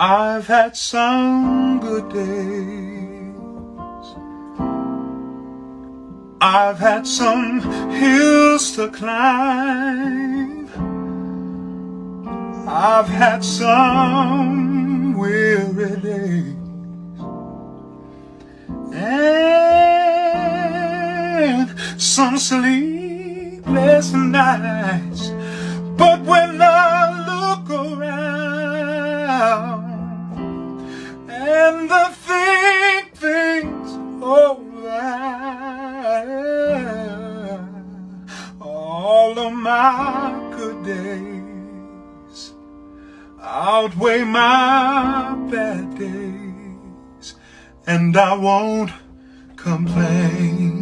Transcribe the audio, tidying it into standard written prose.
I've had some good days, I've had some hills to climb, I've had some weary days, and some sleepless nights. But when I look around and I think things over, all of my good days outweigh my bad days, and I won't complain.